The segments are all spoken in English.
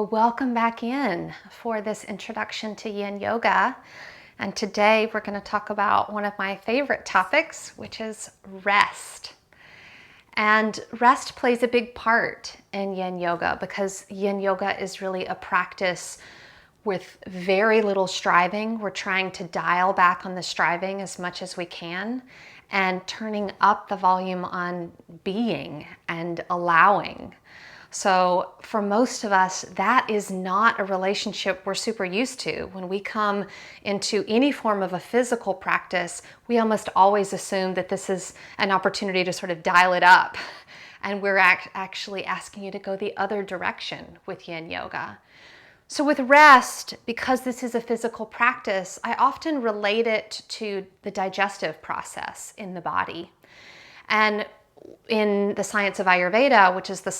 Well, welcome back in for this introduction to Yin Yoga. And today we're going to talk about one of my favorite topics, which is rest. And rest plays a big part in Yin Yoga because Yin Yoga is really a practice with very little striving. We're trying to dial back on the striving as much as we can and turning up the volume on being and allowing. So for most of us, that is not a relationship we're super used to. When we come into any form of a physical practice, we almost always assume that this is an opportunity to sort of dial it up. And we're actually asking you to go the other direction with Yin Yoga. So with rest, because this is a physical practice, I often relate it to the digestive process in the body. And in the science of Ayurveda, which is the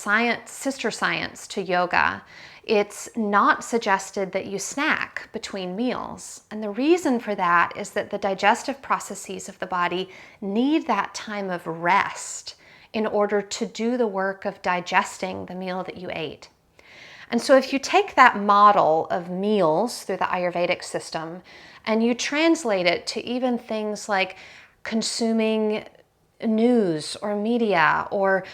sister science to yoga, it's not suggested that you snack between meals. And the reason for that is that the digestive processes of the body need that time of rest in order to do the work of digesting the meal that you ate. And so if you take that model of meals through the Ayurvedic system and you translate it to even things like consuming news or media, or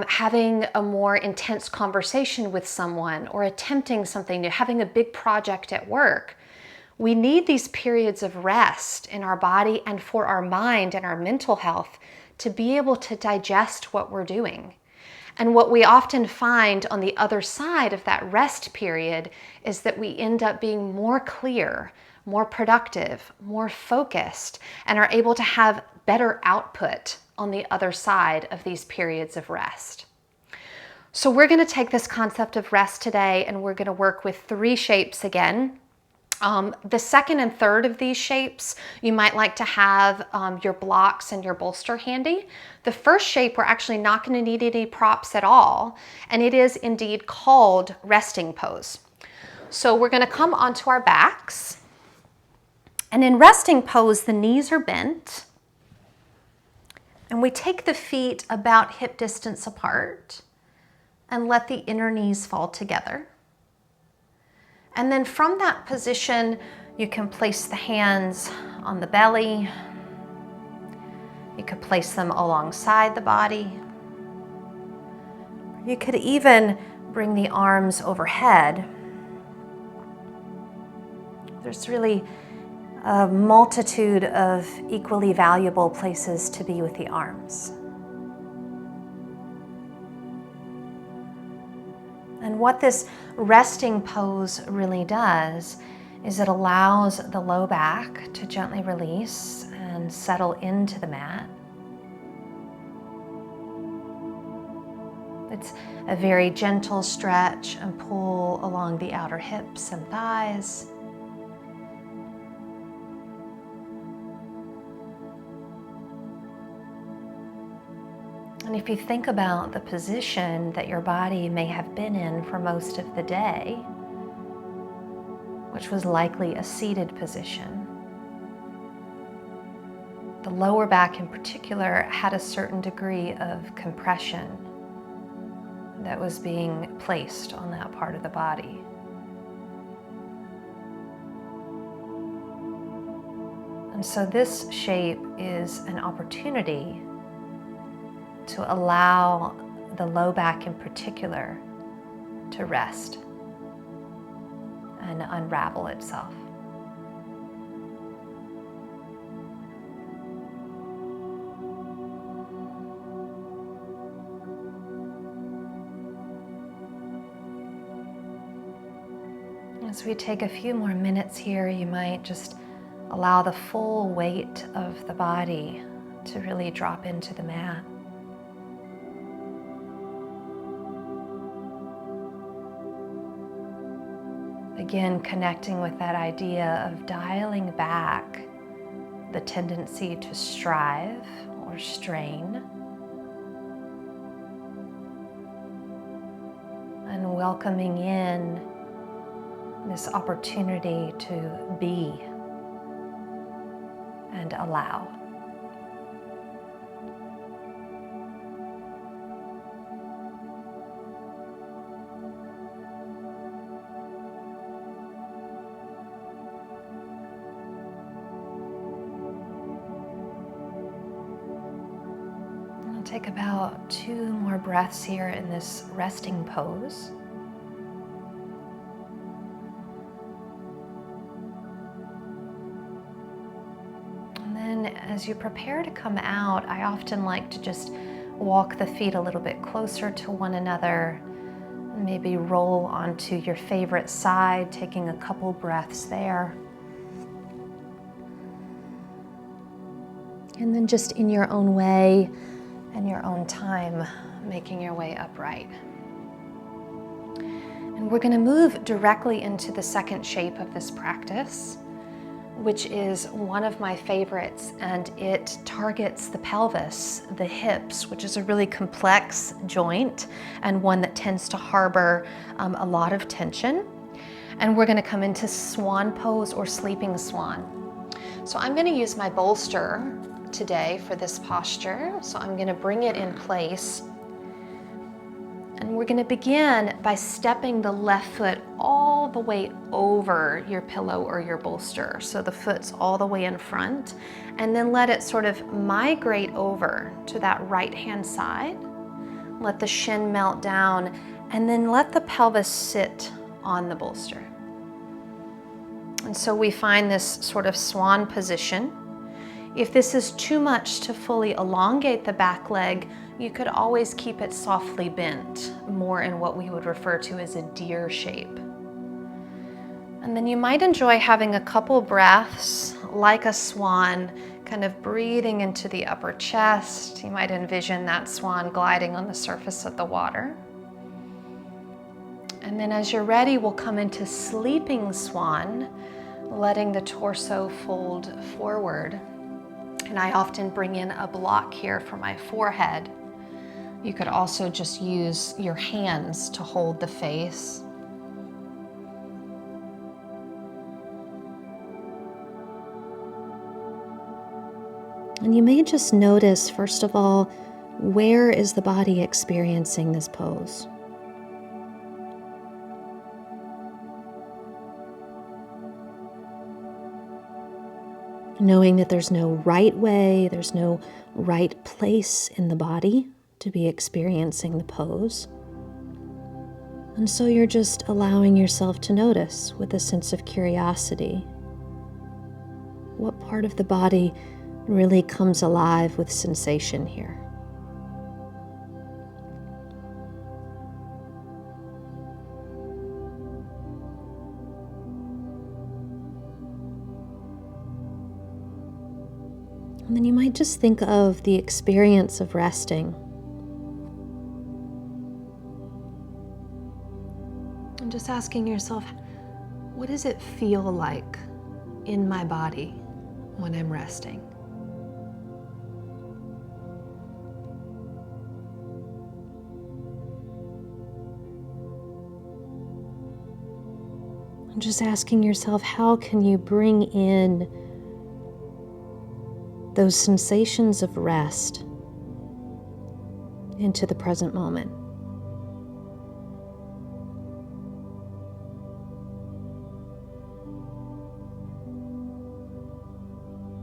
having a more intense conversation with someone, or attempting something new, having a big project at work. We need these periods of rest in our body and for our mind and our mental health to be able to digest what we're doing. And what we often find on the other side of that rest period is that we end up being more clear, more productive, more focused, and are able to have better output on the other side of these periods of rest. So we're going to take this concept of rest today and we're going to work with 3 shapes again. The second and third of these shapes, you might like to have your blocks and your bolster handy. The first shape, we're actually not going to need any props at all, and it is indeed called resting pose. So we're going to come onto our backs, and in resting pose, the knees are bent, and we take the feet about hip distance apart and let the inner knees fall together. And then from that position, you can place the hands on the belly. You could place them alongside the body. You could even bring the arms overhead. There's really a multitude of equally valuable places to be with the arms. And what this resting pose really does is it allows the low back to gently release and settle into the mat. It's a very gentle stretch and pull along the outer hips and thighs. And if you think about the position that your body may have been in for most of the day, which was likely a seated position, the lower back in particular had a certain degree of compression that was being placed on that part of the body. And so this shape is an opportunity to allow the low back in particular to rest and unravel itself. As we take a few more minutes here, you might just allow the full weight of the body to really drop into the mat. Again, connecting with that idea of dialing back the tendency to strive or strain, and welcoming in this opportunity to be and allow. Take about 2 more breaths here in this resting pose. And then as you prepare to come out, I often like to just walk the feet a little bit closer to one another. Maybe roll onto your favorite side, taking a couple breaths there. And then just in your own way and your own time, making your way upright. And we're going to move directly into the second shape of this practice, which is one of my favorites, and it targets the pelvis, the hips, which is a really complex joint and one that tends to harbor a lot of tension. And we're going to come into swan pose or sleeping swan. So I'm going to use my bolster today for this posture. So I'm going to bring it in place. And we're going to begin by stepping the left foot all the way over your pillow or your bolster. So the foot's all the way in front, and then let it sort of migrate over to that right hand side. Let the shin melt down, and then let the pelvis sit on the bolster. And so we find this sort of swan position. If this is too much to fully elongate the back leg, you could always keep it softly bent, more in what we would refer to as a deer shape. And then you might enjoy having a couple breaths like a swan, kind of breathing into the upper chest. You might envision that swan gliding on the surface of the water. And then as you're ready, we'll come into sleeping swan, letting the torso fold forward. And I often bring in a block here for my forehead. You could also just use your hands to hold the face. And you may just notice, first of all, where is the body experiencing this pose? Knowing that there's no right way, there's no right place in the body to be experiencing the pose. And so you're just allowing yourself to notice with a sense of curiosity what part of the body really comes alive with sensation here. And then you might just think of the experience of resting. And just asking yourself, what does it feel like in my body when I'm resting? And just asking yourself, how can you bring in those sensations of rest into the present moment?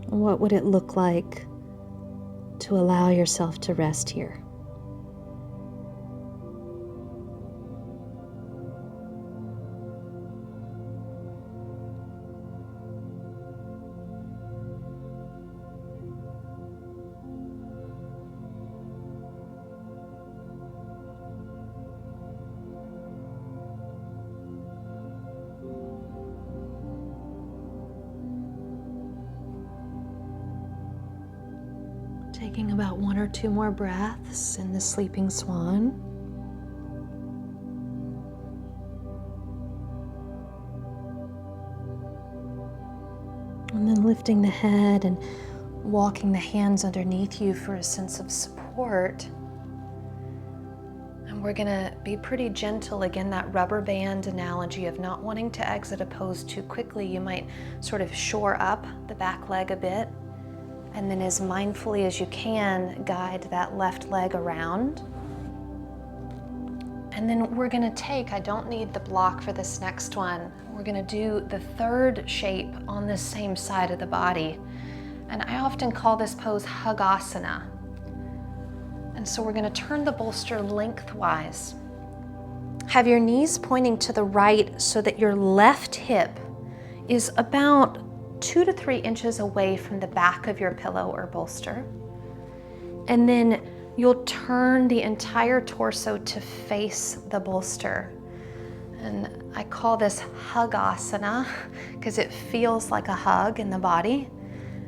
What would it look like to allow yourself to rest here? Taking about 1 or 2 more breaths in the sleeping swan. And then lifting the head and walking the hands underneath you for a sense of support. And we're gonna be pretty gentle. Again, that rubber band analogy of not wanting to exit a pose too quickly. You might sort of shore up the back leg a bit. And then as mindfully as you can, guide that left leg around. And then we're gonna take, I don't need the block for this next one, we're gonna do the third shape on this same side of the body. And I often call this pose Hug-asana. And so we're going to turn the bolster lengthwise. Have your knees pointing to the right so that your left hip is about 2 to 3 inches away from the back of your pillow or bolster. And then you'll turn the entire torso to face the bolster. And I call this Hug-asana because it feels like a hug in the body.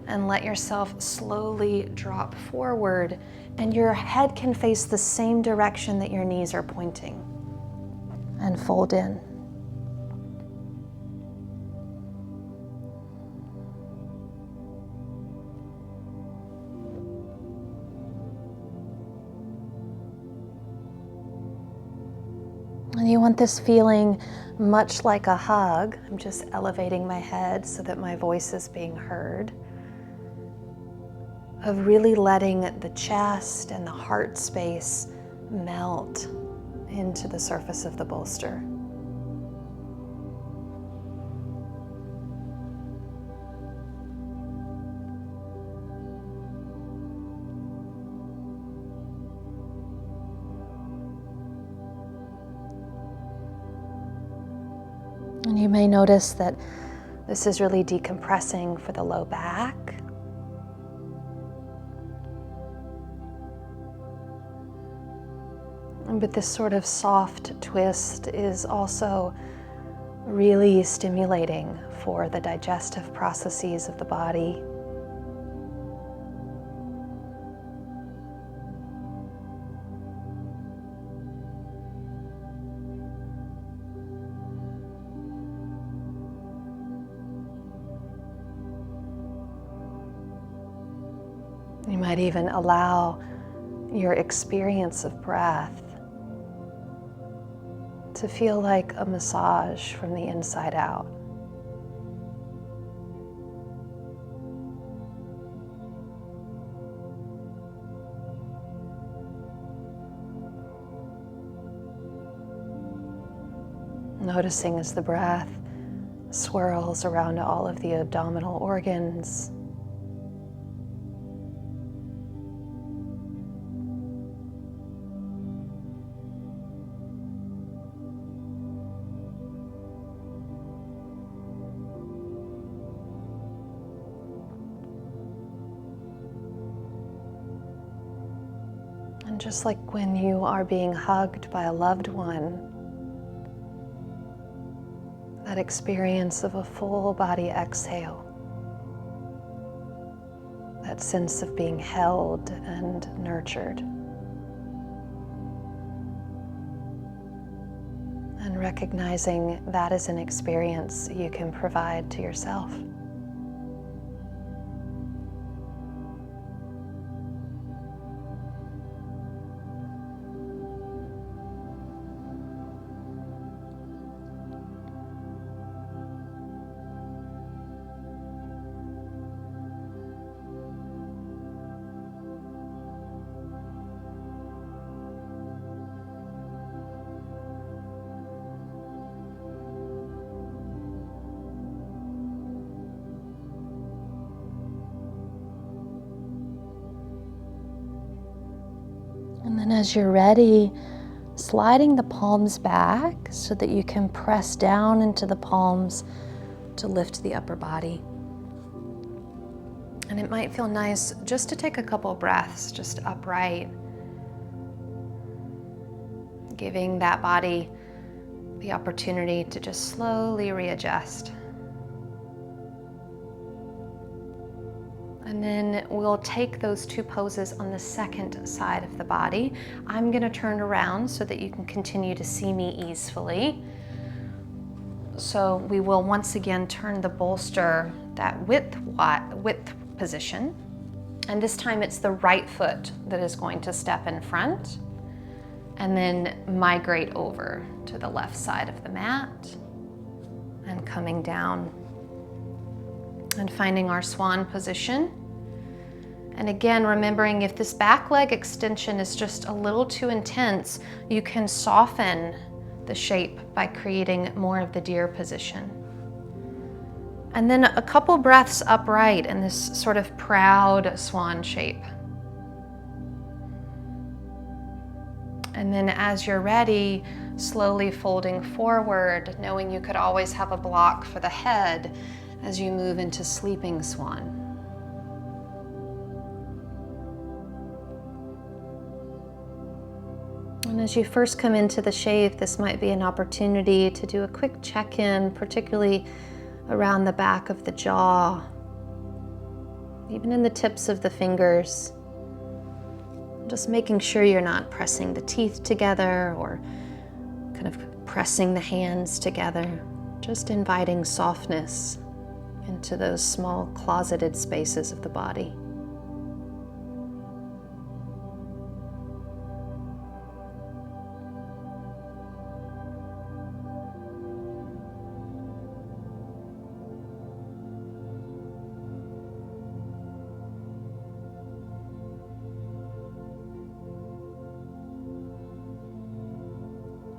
And let yourself slowly drop forward, and your head can face the same direction that your knees are pointing. And fold in. And you want this feeling much like a hug. I'm just elevating my head so that my voice is being heard. Of really letting the chest and the heart space melt into the surface of the bolster. And you may notice that this is really decompressing for the low back. But this sort of soft twist is also really stimulating for the digestive processes of the body. You might even allow your experience of breath to feel like a massage from the inside out. Noticing as the breath swirls around all of the abdominal organs. And just like when you are being hugged by a loved one, that experience of a full body exhale, that sense of being held and nurtured, and recognizing that is an experience you can provide to yourself. And then as you're ready, sliding the palms back so that you can press down into the palms to lift the upper body. And it might feel nice just to take a couple breaths, just upright, giving that body the opportunity to just slowly readjust. And then we'll take those two poses on the second side of the body. I'm going to turn around so that you can continue to see me easily. So we will once again turn the bolster that width position. And this time it's the right foot that is going to step in front and then migrate over to the left side of the mat and coming down and finding our swan position. And again, remembering if this back leg extension is just a little too intense, you can soften the shape by creating more of the deer position. And then a couple breaths upright in this sort of proud swan shape. And then as you're ready, slowly folding forward, knowing you could always have a block for the head as you move into sleeping swan. And as you first come into the shape, this might be an opportunity to do a quick check-in, particularly around the back of the jaw, even in the tips of the fingers. Just making sure you're not pressing the teeth together or kind of pressing the hands together. Just inviting softness into those small closeted spaces of the body.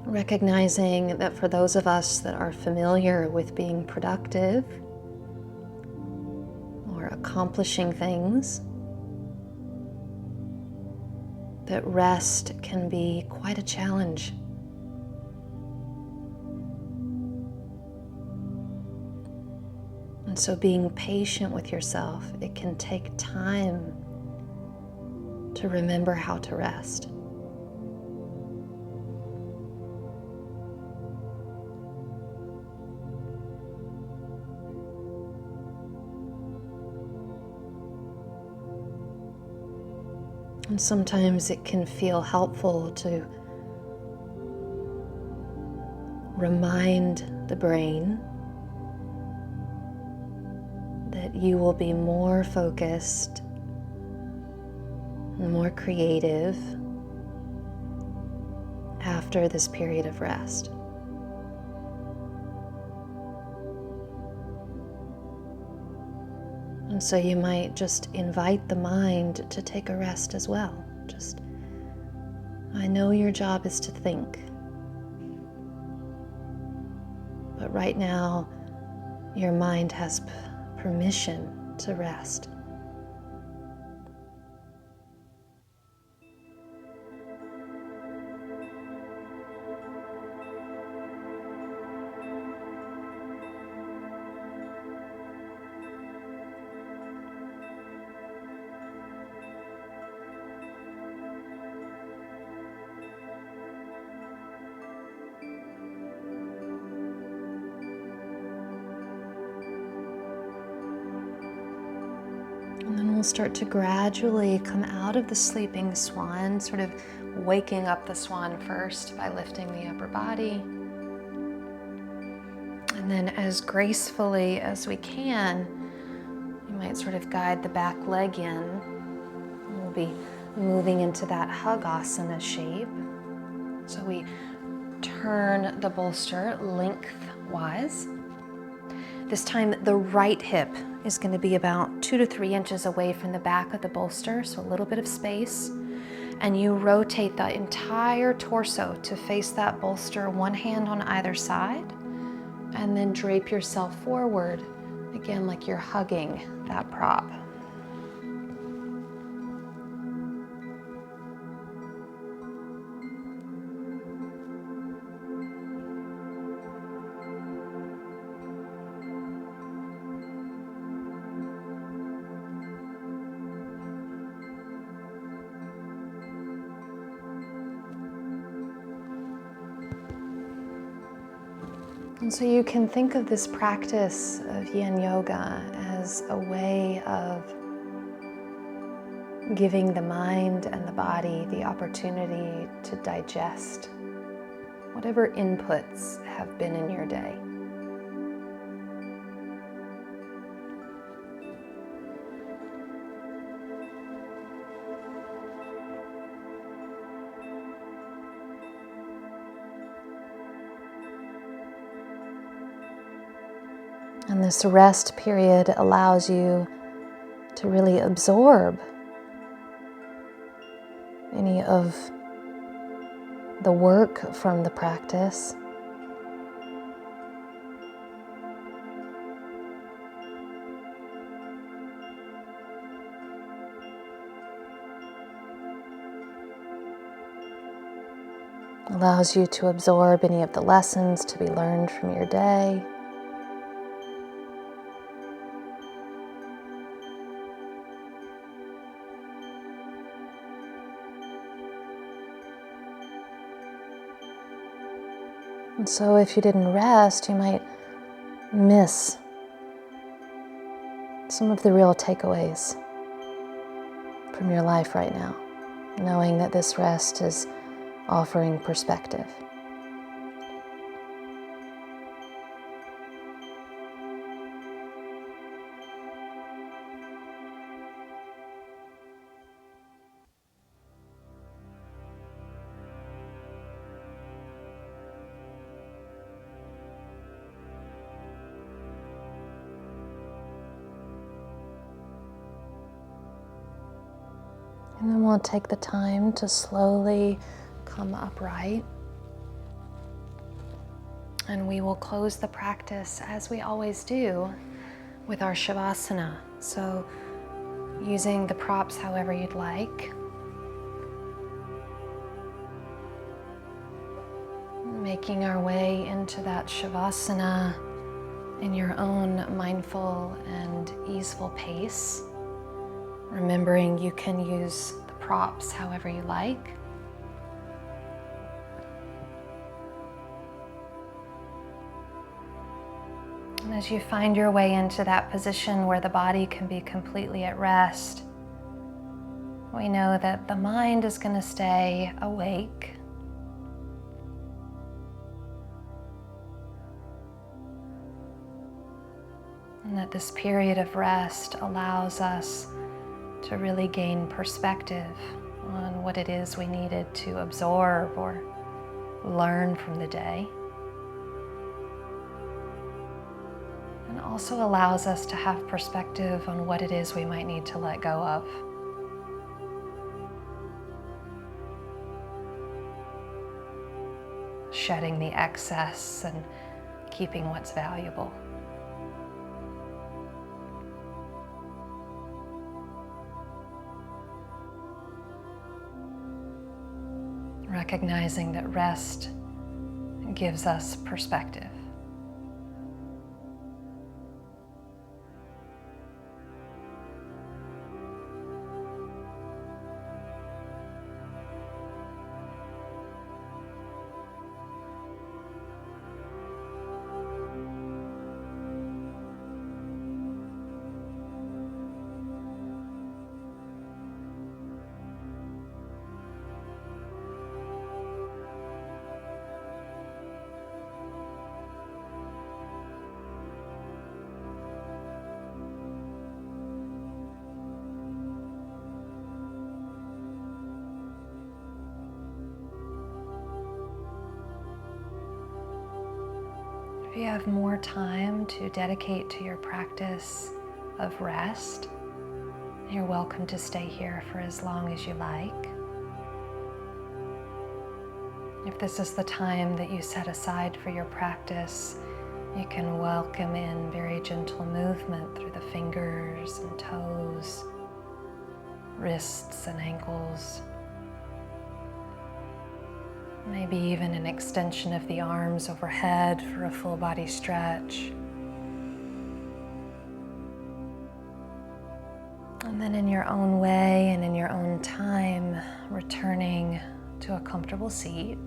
Recognizing that for those of us that are familiar with being productive or accomplishing things, that rest can be quite a challenge. And so being patient with yourself, it can take time to remember how to rest. And sometimes it can feel helpful to remind the brain that you will be more focused and more creative after this period of rest. And so you might just invite the mind to take a rest as well. Just, I know your job is to think, but right now your mind has permission to rest. And then we'll start to gradually come out of the sleeping swan, sort of waking up the swan first by lifting the upper body. And then as gracefully as we can, you might sort of guide the back leg in. We'll be moving into that Hug-asana shape. So we turn the bolster lengthwise. This time the right hip is going to be about 2 to 3 inches away from the back of the bolster, so a little bit of space. And you rotate the entire torso to face that bolster, one hand on either side, and then drape yourself forward, again like you're hugging that prop. And so you can think of this practice of yin yoga as a way of giving the mind and the body the opportunity to digest whatever inputs have been in your day. And this rest period allows you to really absorb any of the work from the practice. Allows you to absorb any of the lessons to be learned from your day. And so if you didn't rest, you might miss some of the real takeaways from your life right now, knowing that this rest is offering perspective. And then we'll take the time to slowly come upright. And we will close the practice as we always do with our Shavasana. So using the props however you'd like. Making our way into that Shavasana in your own mindful and easeful pace. Remembering you can use the props however you like. And as you find your way into that position where the body can be completely at rest, we know that the mind is going to stay awake. And that this period of rest allows us to really gain perspective on what it is we needed to absorb or learn from the day. And also allows us to have perspective on what it is we might need to let go of. Shedding the excess and keeping what's valuable. Recognizing that rest gives us perspective. If you have more time to dedicate to your practice of rest, you're welcome to stay here for as long as you like. If this is the time that you set aside for your practice, you can welcome in very gentle movement through the fingers and toes, wrists and ankles. Maybe even an extension of the arms overhead for a full body stretch. And then in your own way and in your own time, returning to a comfortable seat.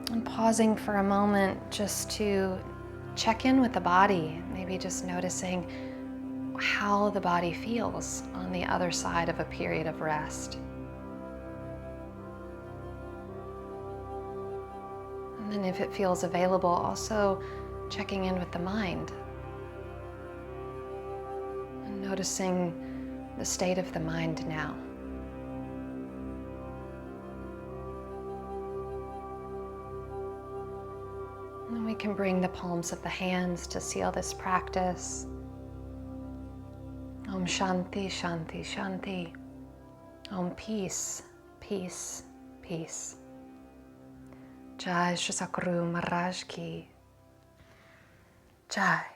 And pausing for a moment just to check in with the body, maybe just noticing how the body feels on the other side of a period of rest. And then if it feels available, also checking in with the mind and noticing the state of the mind now. And we can bring the palms of the hands to seal this practice. Om Shanti, Shanti, Shanti. Om Peace, Peace, Peace. Jai Shri Sakuru Maharaj Ki. Jai.